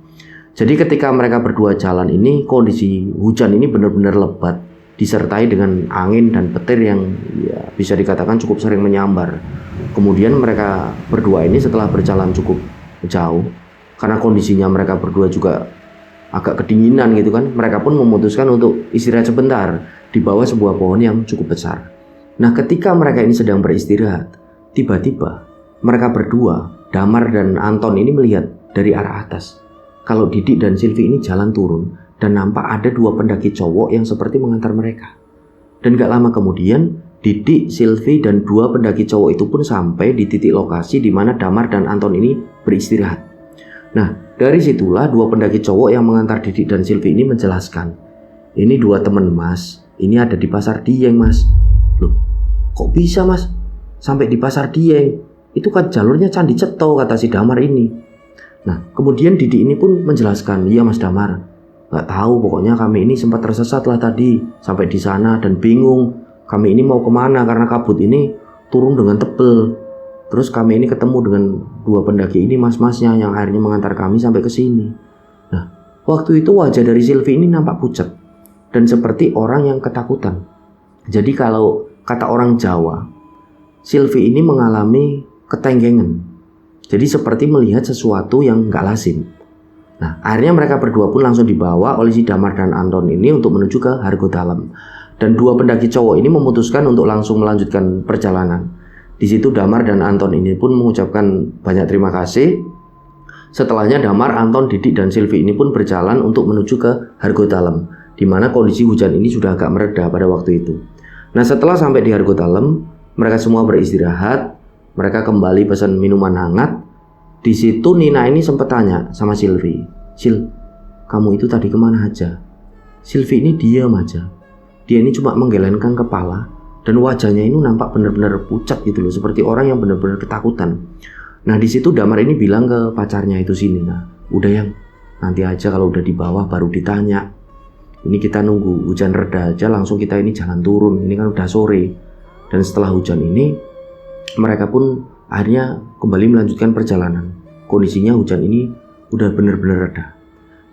Jadi ketika mereka berdua jalan ini, kondisi hujan ini benar-benar lebat, disertai dengan angin dan petir yang ya, bisa dikatakan cukup sering menyambar. Kemudian mereka berdua ini setelah berjalan cukup jauh, karena kondisinya mereka berdua juga agak kedinginan gitu kan, mereka pun memutuskan untuk istirahat sebentar di bawah sebuah pohon yang cukup besar. Nah, ketika mereka ini sedang beristirahat, tiba-tiba mereka berdua, Damar dan Anton ini melihat dari arah atas kalau Didik dan Silvi ini jalan turun dan nampak ada dua pendaki cowok yang seperti mengantar mereka. Dan gak lama kemudian Didik, Silvi, dan dua pendaki cowok itu pun sampai di titik lokasi di mana Damar dan Anton ini beristirahat. Nah, dari situlah dua pendaki cowok yang mengantar Didik dan Silvi ini menjelaskan, ini dua teman mas, ini ada di Pasar Dieng mas. Loh, kok bisa mas? Sampai di Pasar Dieng? Itu kan jalurnya Candi Ceto, kata si Damar ini. Nah, kemudian Didik ini pun menjelaskan, iya mas Damar, gak tahu, pokoknya kami ini sempat tersesat lah tadi sampai di sana dan bingung kami ini mau kemana karena kabut ini turun dengan tebel. Terus kami ini ketemu dengan dua pendaki ini mas-masnya yang akhirnya mengantar kami sampai ke sini. Nah, waktu itu wajah dari Silvi ini nampak pucat dan seperti orang yang ketakutan. Jadi kalau kata orang Jawa, Silvi ini mengalami ketenggengan. Jadi seperti melihat sesuatu yang gak lazim. Nah, akhirnya mereka berdua pun langsung dibawa oleh si Damar dan Anton ini untuk menuju ke Hargodalam. Dan dua pendaki cowok ini memutuskan untuk langsung melanjutkan perjalanan. Di situ Damar dan Anton ini pun mengucapkan banyak terima kasih. Setelahnya Damar, Anton, Didik, dan Silvi ini pun berjalan untuk menuju ke Hargodalam, di mana kondisi hujan ini sudah agak mereda pada waktu itu. Nah, setelah sampai di Hargodalam, mereka semua beristirahat. Mereka kembali pesan minuman hangat. Di situ Nina ini sempat tanya sama Silvi, Sil, kamu itu tadi kemana aja? Silvi ini diam aja. Dia ini cuma menggelengkan kepala dan wajahnya ini nampak benar-benar pucat gitu loh, seperti orang yang benar-benar ketakutan. Nah, di situ Damar ini bilang ke pacarnya itu si Nina, udah yang nanti aja kalau udah di bawah baru ditanya. Ini kita nunggu hujan reda aja langsung kita ini jalan turun. Ini kan udah sore. Dan setelah hujan ini mereka pun akhirnya kembali melanjutkan perjalanan. Kondisinya hujan ini udah benar-benar reda.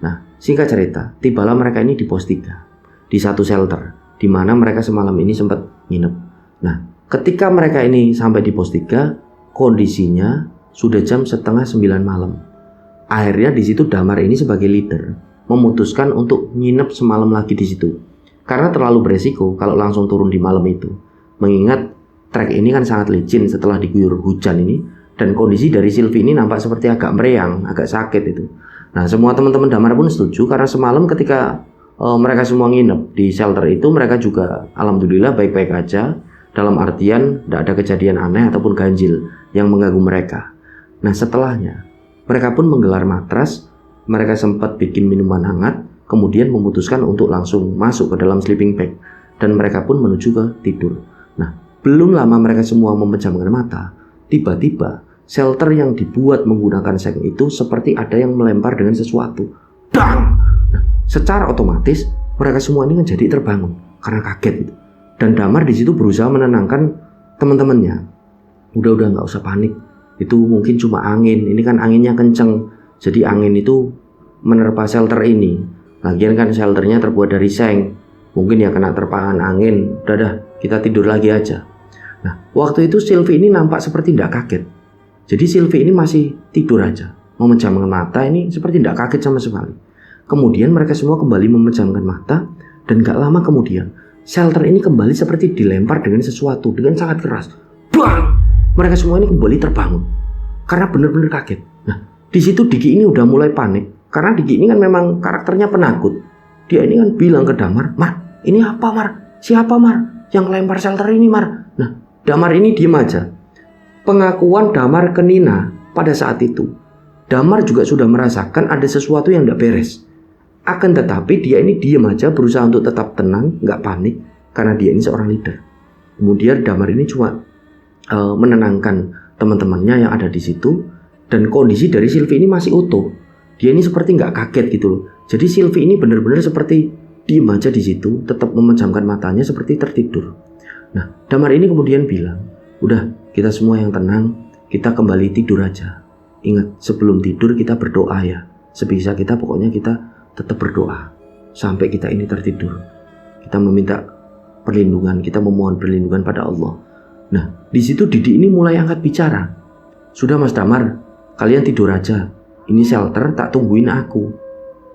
Nah, singkat cerita, tibalah mereka ini di pos 3, di satu shelter, di mana mereka semalam ini sempat nginep. Nah, ketika mereka ini sampai di pos 3, kondisinya sudah jam 8:30 malam. Akhirnya di situ Damar ini sebagai leader memutuskan untuk nginep semalam lagi di situ. Karena terlalu beresiko kalau langsung turun di malam itu. Mengingat trek ini kan sangat licin setelah diguyur hujan ini, dan kondisi dari Silvi ini nampak seperti agak meriang, agak sakit itu. Nah, semua teman-teman Damar pun setuju karena semalam ketika mereka semua nginep di shelter itu, mereka juga alhamdulillah baik-baik aja, dalam artian tidak ada kejadian aneh ataupun ganjil yang mengganggu mereka. Nah, setelahnya mereka pun menggelar matras, mereka sempat bikin minuman hangat, kemudian memutuskan untuk langsung masuk ke dalam sleeping bag dan mereka pun menuju ke tidur. Nah, belum lama mereka semua memejamkan mata, tiba-tiba shelter yang dibuat menggunakan seng itu seperti ada yang melempar dengan sesuatu. Dang! Nah, secara otomatis mereka semua ini menjadi terbangun karena kaget itu. Dan Damar di situ berusaha menenangkan teman-temannya. Udah nggak usah panik. Itu mungkin cuma angin. Ini kan anginnya kenceng. Jadi angin itu menerpa shelter ini. Lagian kan shelternya terbuat dari seng. Mungkin ya kena terpahan angin. Udah kita tidur lagi aja. Nah, waktu itu Silvi ini nampak seperti tidak kaget. Jadi Silvi ini masih tidur aja, memejamkan mata ini seperti tidak kaget sama sekali. Kemudian mereka semua kembali memejamkan mata dan gak lama kemudian shelter ini kembali seperti dilempar dengan sesuatu dengan sangat keras. Bang! Mereka semua ini kembali terbangun karena benar-benar kaget. Nah, di situ Diki ini udah mulai panik karena Diki ini kan memang karakternya penakut. Dia ini kan bilang ke Damar, Mar, ini apa Mar? Siapa Mar? Yang lempar shelter ini Mar? Nah, Damar ini diem aja. Pengakuan Damar ke Nina pada saat itu, Damar juga sudah merasakan ada sesuatu yang tidak beres. Akan tetapi dia ini diem aja, berusaha untuk tetap tenang, nggak panik, karena dia ini seorang leader. Kemudian Damar ini cuma menenangkan teman-temannya yang ada di situ, dan kondisi dari Silvi ini masih utuh. Dia ini seperti nggak kaget gitu loh. Jadi Silvi ini benar-benar seperti diem aja di situ, tetap memejamkan matanya seperti tertidur. Nah, Damar ini kemudian bilang, Udah, kita semua yang tenang, kita kembali tidur aja. Ingat, sebelum tidur kita berdoa ya. Sebisa kita pokoknya kita tetap berdoa sampai kita ini tertidur. Kita meminta perlindungan, kita memohon perlindungan pada Allah. Nah, di situ Didi ini mulai angkat bicara. Sudah Mas Damar, kalian tidur aja. Ini shelter, tak tungguin aku.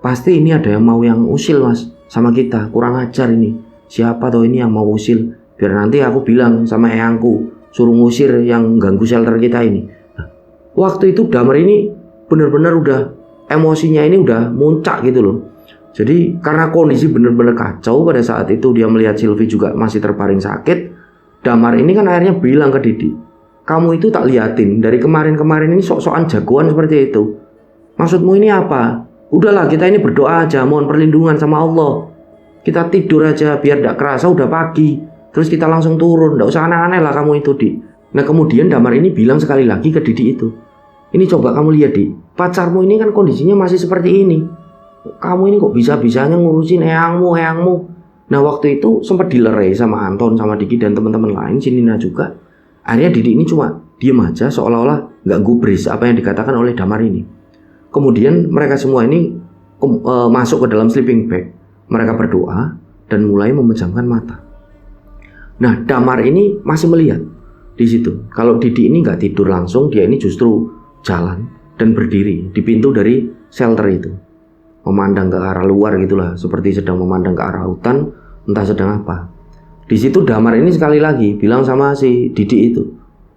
Pasti ini ada yang mau yang usil Mas sama kita, kurang ajar ini. Siapa toh ini yang mau usil? Biar nanti aku bilang sama eyangku, suruh ngusir yang ganggu shelter kita ini. Nah, waktu itu Damar ini benar-benar udah emosinya ini udah muncak gitu loh. Jadi karena kondisi benar-benar kacau pada saat itu, dia melihat Sylvie juga masih terbaring sakit. Damar ini kan akhirnya bilang ke Didi, kamu itu tak liatin dari kemarin-kemarin ini sok-sokan jagoan seperti itu. Maksudmu ini apa? Udahlah, kita ini berdoa aja, mohon perlindungan sama Allah. Kita tidur aja biar gak kerasa udah pagi. Terus kita langsung turun, gak usah aneh-aneh lah kamu itu, Di. Nah kemudian Damar ini bilang sekali lagi ke Didi itu, ini coba kamu lihat, Di, pacarmu ini kan kondisinya masih seperti ini. Kamu ini kok bisa-bisanya ngurusin eyangmu. Nah waktu itu sempat dilerai sama Anton, sama Diki dan teman-teman lain, si Nina juga. Akhirnya Didi ini cuma diem aja seolah-olah gak gubris apa yang dikatakan oleh Damar ini. Kemudian mereka semua ini masuk ke dalam sleeping bag. Mereka berdoa dan mulai memejamkan mata. Nah Damar ini masih melihat di situ. Kalau Didi ini gak tidur langsung, dia ini justru jalan dan berdiri di pintu dari shelter itu, memandang ke arah luar gitulah, seperti sedang memandang ke arah hutan, entah sedang apa. Di situ Damar ini sekali lagi bilang sama si Didi itu,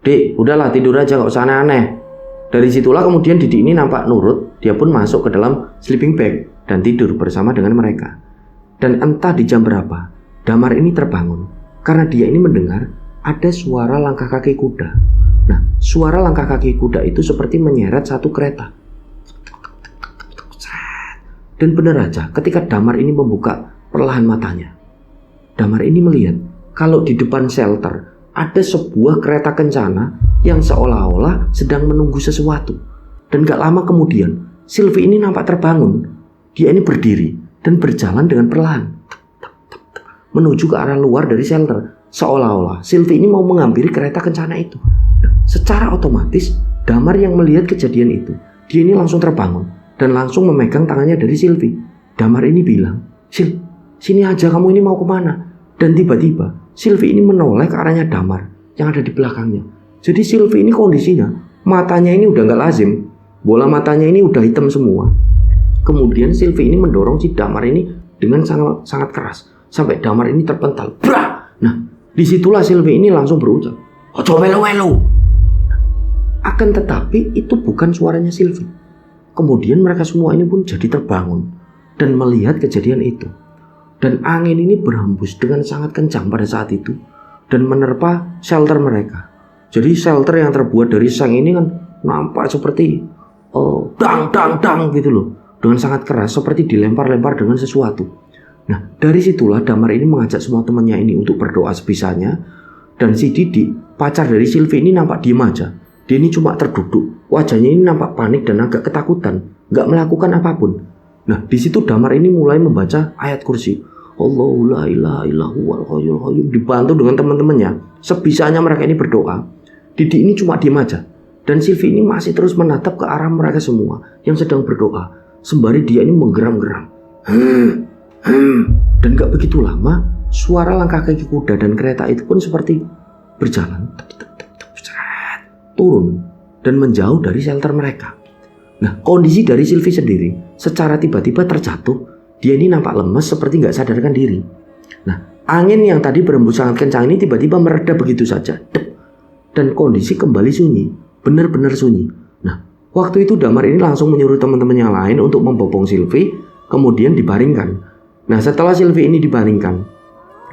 Dik, udahlah tidur aja, gak usah aneh-aneh. Dari situlah kemudian Didi ini nampak nurut, dia pun masuk ke dalam sleeping bag dan tidur bersama dengan mereka. Dan entah di jam berapa, Damar ini terbangun karena dia ini mendengar ada suara langkah kaki kuda. Nah, suara langkah kaki kuda itu seperti menyeret satu kereta. Dan benar aja, ketika Damar ini membuka perlahan matanya, Damar ini melihat kalau di depan shelter ada sebuah kereta kencana yang seolah-olah sedang menunggu sesuatu. Dan gak lama kemudian, Sylvie ini nampak terbangun. Dia ini berdiri dan berjalan dengan perlahan menuju ke arah luar dari shelter. Seolah-olah Sylvie ini mau menghampiri kereta kencana itu. Nah, secara otomatis, Damar yang melihat kejadian itu, dia ini langsung terbangun dan langsung memegang tangannya dari Sylvie. Damar ini bilang, Sil, sini aja, kamu ini mau kemana? Dan tiba-tiba Sylvie ini menoleh ke arahnya Damar yang ada di belakangnya. Jadi Sylvie ini kondisinya, matanya ini udah gak lazim, bola matanya ini udah hitam semua. Kemudian Sylvie ini mendorong si Damar ini dengan sangat keras sampai Damar ini terpental. Brah! Nah, disitulah Sylvie ini langsung berucap, ojo melu-melu. Akan tetapi itu bukan suaranya Sylvie. Kemudian mereka semua ini pun jadi terbangun dan melihat kejadian itu. Dan angin ini berhembus dengan sangat kencang pada saat itu dan menerpa shelter mereka. Jadi shelter yang terbuat dari seng ini kan nampak seperti dang gitu loh, dengan sangat keras seperti dilempar-lempar dengan sesuatu. Nah dari situlah Damar ini mengajak semua temannya ini untuk berdoa sebisanya. Dan si Didi, pacar dari Sylvie ini nampak diem aja. Dia ini cuma terduduk, wajahnya ini nampak panik dan agak ketakutan, gak melakukan apapun. Nah di situ Damar ini mulai membaca ayat kursi, Allahu la ilaha illahu wal hayyul qayyum, dibantu dengan teman-temannya. Sebisanya mereka ini berdoa. Didi ini cuma diam aja, dan Sylvie ini masih terus menatap ke arah mereka semua yang sedang berdoa, sembari dia ini menggeram-geram. Dan gak begitu lama, suara langkah kaki kuda dan kereta itu pun seperti berjalan, turun dan menjauh dari shelter mereka. Nah kondisi dari Sylvie sendiri secara tiba-tiba terjatuh. Dia ini nampak lemes seperti gak sadarkan diri. Nah angin yang tadi berembus sangat kencang ini tiba-tiba mereda begitu saja. Dan kondisi kembali sunyi, benar-benar sunyi. Nah waktu itu Damar ini langsung menyuruh teman-teman yang lain untuk membopong Sylvie, kemudian dibaringkan. Nah setelah Sylvie ini dibaringkan,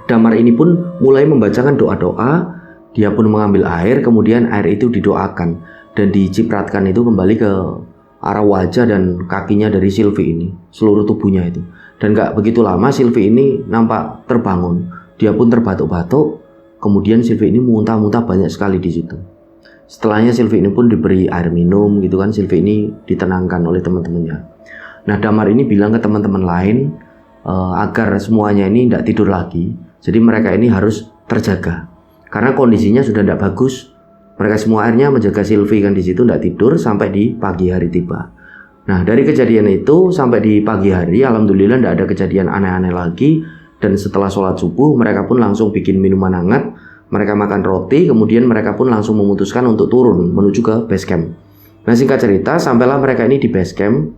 Damar ini pun mulai membacakan doa-doa. Dia pun mengambil air, kemudian air itu didoakan dan dicipratkan itu kembali ke arah wajah dan kakinya dari Sylvie ini, seluruh tubuhnya itu. Dan gak begitu lama Sylvie ini nampak terbangun. Dia pun terbatuk-batuk. Kemudian Sylvie ini muntah-muntah banyak sekali di situ. Setelahnya Sylvie ini pun diberi air minum gitu kan. Sylvie ini ditenangkan oleh teman-temannya. Nah Damar ini bilang ke teman-teman lain agar semuanya ini tidak tidur lagi. Jadi mereka ini harus terjaga. karena kondisinya sudah tidak bagus. Mereka semua akhirnya menjaga Sylvie kan di situ, tidak tidur sampai di pagi hari tiba. Nah, dari kejadian itu sampai di pagi hari, alhamdulillah tidak ada kejadian aneh-aneh lagi. Dan setelah sholat subuh, mereka pun langsung bikin minuman hangat. Mereka makan roti, kemudian mereka pun langsung memutuskan untuk turun menuju ke base camp. Nah, singkat cerita, sampailah mereka ini di base camp.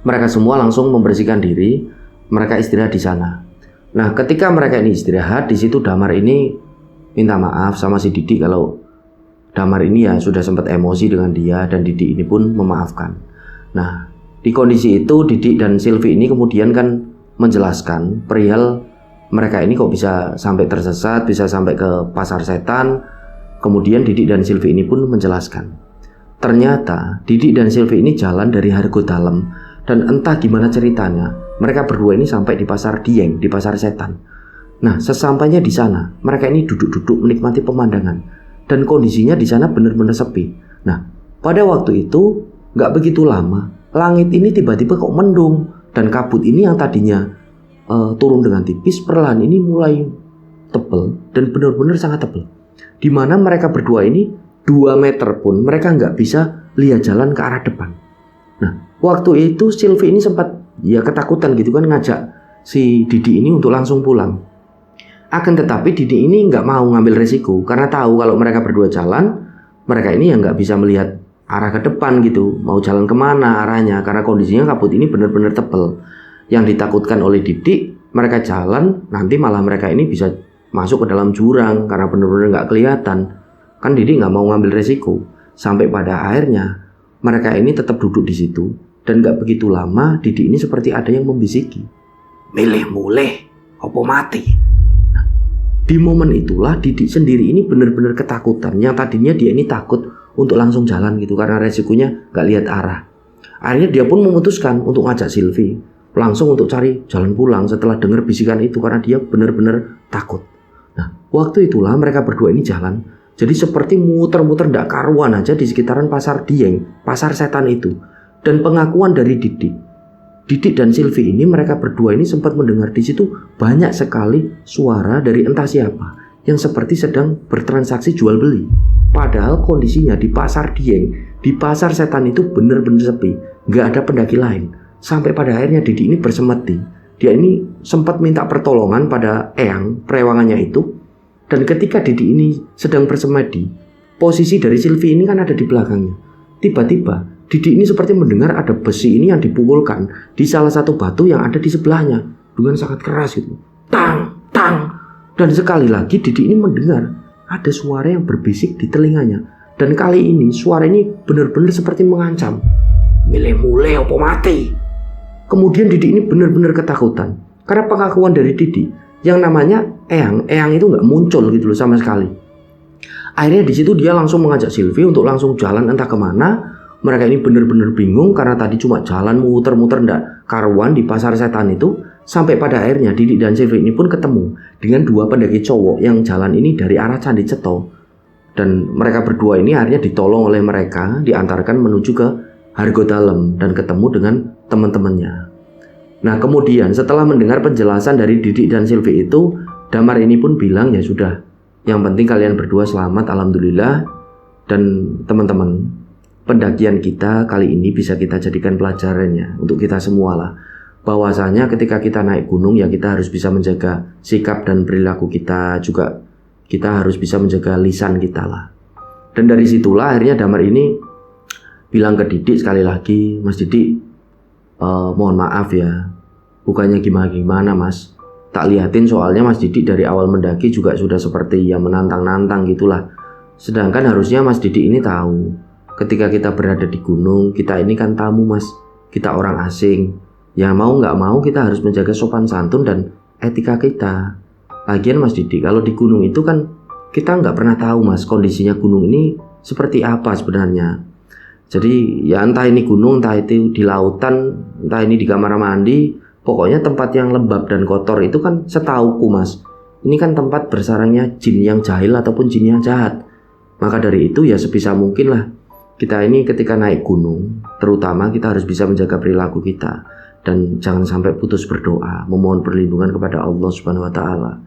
Mereka semua langsung membersihkan diri. Mereka istirahat di sana. Nah, ketika mereka ini istirahat, di situ Damar ini minta maaf sama si Didi kalau Damar ini ya sudah sempat emosi dengan dia, dan Didi ini pun memaafkan. Nah, di kondisi itu Didi dan Sylvie ini kemudian kan menjelaskan perihal mereka ini kok bisa sampai tersesat, bisa sampai ke pasar setan. Kemudian Didi dan Sylvie ini pun menjelaskan, ternyata Didi dan Sylvie ini jalan dari Hargo Dalem, dan entah gimana ceritanya mereka berdua ini sampai di pasar Dieng, di pasar setan. Nah, sesampainya di sana mereka ini duduk-duduk menikmati pemandangan. Dan kondisinya di sana benar-benar sepi. Nah, pada waktu itu nggak begitu lama, langit ini tiba-tiba kok mendung, dan kabut ini yang tadinya turun dengan tipis, perlahan ini mulai tebal dan benar-benar sangat tebal. Di mana mereka berdua ini 2 meter pun mereka nggak bisa lihat jalan ke arah depan. Nah, waktu itu Sylvie ini sempat ya ketakutan gitu kan, ngajak si Didi ini untuk langsung pulang. Akan tetapi Didi ini nggak mau ngambil resiko karena tahu kalau mereka berdua jalan, mereka ini ya nggak bisa melihat arah ke depan gitu, mau jalan kemana arahnya, karena kondisinya kabut ini benar-benar tebal. Yang ditakutkan oleh Didi, mereka jalan nanti malah mereka ini bisa masuk ke dalam jurang karena benar-benar nggak kelihatan. Kan Didi nggak mau ngambil resiko. Sampai pada akhirnya mereka ini tetap duduk di situ, dan nggak begitu lama Didi ini seperti ada yang membisiki, "Milih mulih, opo mati?" Di momen itulah Didi sendiri ini benar-benar ketakutan. Yang tadinya dia ini takut untuk langsung jalan gitu karena resikonya gak lihat arah. Akhirnya dia pun memutuskan untuk ngajak Sylvie langsung untuk cari jalan pulang setelah dengar bisikan itu, karena dia benar-benar takut. Nah, waktu itulah mereka berdua ini jalan. Jadi seperti muter-muter gak karuan aja di sekitaran pasar Dieng, pasar setan itu. Dan pengakuan dari Didi dan Sylvie ini, mereka berdua ini sempat mendengar di situ banyak sekali suara dari entah siapa yang seperti sedang bertransaksi jual beli. Padahal kondisinya di pasar Dieng, di pasar setan itu benar-benar sepi, nggak ada pendaki lain. Sampai pada akhirnya Didi ini bersemedi. Dia ini sempat minta pertolongan pada Eyang, perewangannya itu. Dan ketika Didi ini sedang bersemedi, posisi dari Sylvie ini kan ada di belakangnya. Tiba-tiba Didi ini seperti mendengar ada besi ini yang dipukulkan di salah satu batu yang ada di sebelahnya dengan sangat keras gitu. Tang, tang. Dan sekali lagi Didi ini mendengar ada suara yang berbisik di telinganya. Dan kali ini suara ini benar-benar seperti mengancam, "Milih mulai opo mati." Kemudian Didi ini benar-benar ketakutan karena pengakuan dari Didi yang namanya Eyang itu nggak muncul gitu loh sama sekali. Akhirnya di situ dia langsung mengajak Sylvie untuk langsung jalan entah kemana. Mereka ini benar-benar bingung karena tadi cuma jalan muter-muter ndak karuan di pasar setan itu. Sampai pada akhirnya Didi dan Sylvie ini pun ketemu dengan 2 pendaki cowok yang jalan ini dari arah Candi Ceto. Dan mereka berdua ini akhirnya ditolong oleh mereka, diantarkan menuju ke Hargo Dalem dan ketemu dengan teman-temannya. Nah, kemudian setelah mendengar penjelasan dari Didi dan Sylvie itu, Damar ini pun bilang, "Ya sudah, yang penting kalian berdua selamat, alhamdulillah. Dan teman-teman, pendakian kita kali ini bisa kita jadikan pelajarannya untuk kita semua lah, bahwasanya ketika kita naik gunung ya kita harus bisa menjaga sikap dan perilaku kita, juga kita harus bisa menjaga lisan kita lah." Dan dari situlah akhirnya Damar ini bilang ke Didi sekali lagi, "Mas Didi, mohon maaf ya, bukannya gimana-gimana Mas, tak liatin soalnya Mas Didi dari awal mendaki juga sudah seperti yang menantang-nantang gitulah. Sedangkan harusnya Mas Didi ini tahu, ketika kita berada di gunung, kita ini kan tamu Mas, kita orang asing. Ya mau nggak mau kita harus menjaga sopan santun dan etika kita. Lagian Mas Didi, kalau di gunung itu kan kita nggak pernah tahu Mas kondisinya gunung ini seperti apa sebenarnya. Jadi ya entah ini gunung, entah itu di lautan, entah ini di kamar mandi, pokoknya tempat yang lembab dan kotor itu kan setauku Mas, ini kan tempat bersarangnya jin yang jahil ataupun jin yang jahat. Maka dari itu ya sebisa mungkin lah kita ini ketika naik gunung, terutama kita harus bisa menjaga perilaku kita dan jangan sampai putus berdoa, memohon perlindungan kepada Allah Subhanahu wa taala.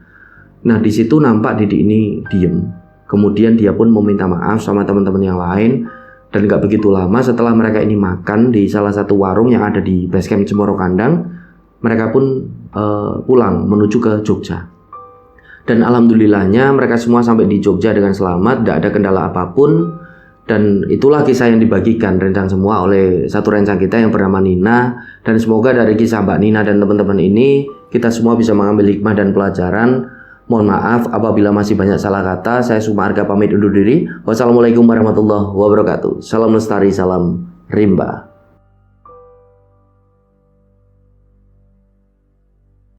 Nah di situ nampak Didi ini diem. Kemudian dia pun meminta maaf sama teman-teman yang lain. Dan gak begitu lama setelah mereka ini makan di salah satu warung yang ada di basecamp Cemoro Kandang, mereka pun pulang menuju ke Jogja. Dan alhamdulillahnya mereka semua sampai di Jogja dengan selamat, tidak ada kendala apapun. Dan itulah kisah yang dibagikan rencang semua oleh satu rencang kita yang bernama Nina. Dan semoga dari kisah Mbak Nina dan teman-teman ini kita semua bisa mengambil hikmah dan pelajaran. Mohon maaf apabila masih banyak salah kata. Saya Sumarga pamit undur diri. Wassalamualaikum warahmatullahi wabarakatuh. Salam lestari, salam rimba.